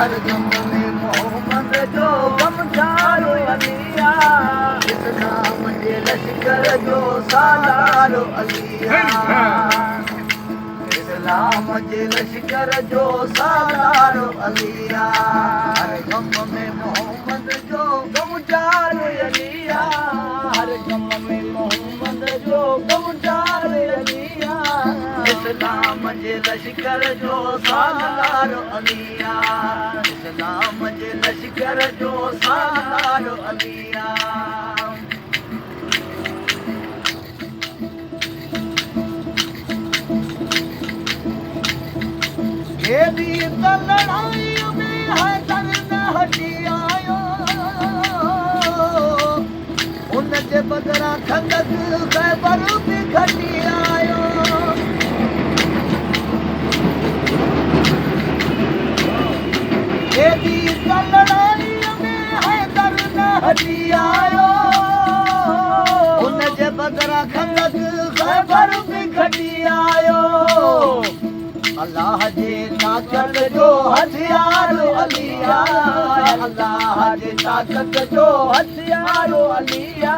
हर गम में मोहम्मद जो गमछारो अलिया इस्लाम जे लश्कर जो सालारो अलिया इस्लाम जे लश्कर जो सालारो अलिया हर गम में मोहम्मद जो गमछारो अलिया हर गम में मोहम्मद जो गमछारो अलिया इस्लाम जे लश्कर जो सालारो अलिया इस्लाम जे लश्कर जो सालारो अलिया ये भी लड़ाई में हैदर न हटी आयो उन जे बदरा खंदक खैबर भी घटी आयो ये भी लड़ाई में हैदर न हटी आयो उन जे बदरा खंदक खैबर भी घटी आयो अल्लाह जे ताकत जो हथियार अलिया अल्लाह जे ताकत जो हथियार अलिया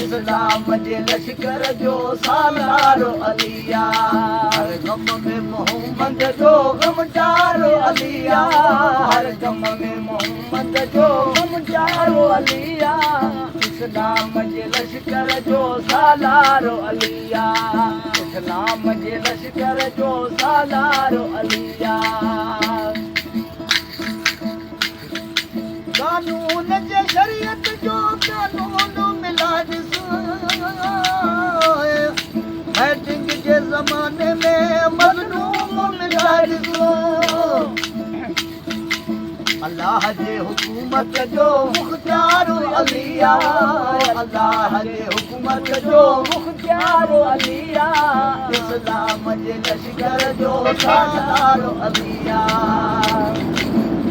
इस्लाम जे लश्कर जो सालार अलिया हर गम में मोहम्मद जो गमछार अलिया हर गम में मोहम्मद जो गमछार अलिया इस्लाम जे लश्कर जो सालार अलिया इस्लाम जे लश्कर जो सालारो अलिया कानून जे शरीयत जो कानून मिलाज बैटिंग जे ज़माने में मज़लूम मिलाज अल्लाह जे हुकूमत जो मुख्तियार अलिया अल्लाह जे हुकूमत जो मुख्तियार अलिया इस्लाम जे लश्कर जो सालार अलिया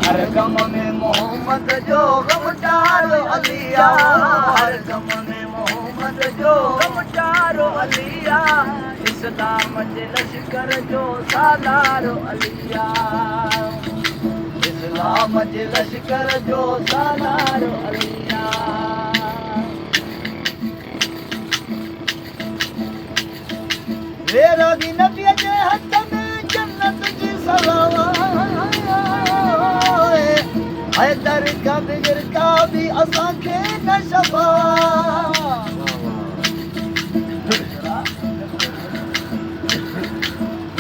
हर गम में मोहम्मद जो गमछार अलिया हर गम में मोहम्मद जो गमछार अलिया इस्लाम जे लश्कर जो सालार अलिया इस्लाम जे लश्कर जो सालार अलिया वेरागी नबी जे हथ में जन्नत जी सलावाए हैदर का बिगर का भी असां खे न शफा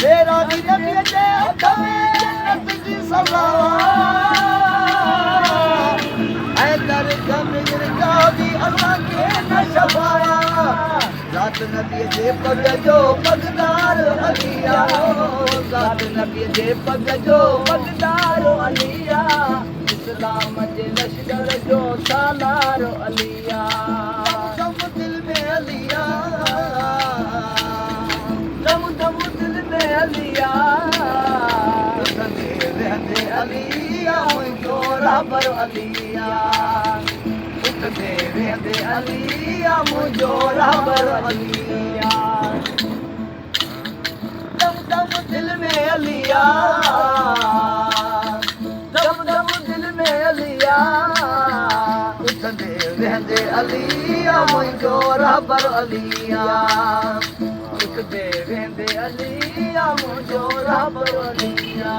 वेरागी नबी जे हथ में जन्नत जी सलावाए हैदर का बिगर का भी असां खे न शफा ज़ात नबी जे पग जो पगदार अलिया ज़ात नबी जे पग जो पगदार अलिया इस्लाम जे लश्कर जो सालार अलिया दम दिल में अलिया दम दिल में अलिया रहंदे अलिया मुंहिंजो रहबर अलिया रहंदे अलिया मुंहिंजो रहबर अलिया दम दिल में अलिया दम दिल में अलिया उथंदे रहंदे अलिया मुंहिंजो रहबर अलिया उथंदे रहंदे अलिया मुंहिंजो रहबर अलिया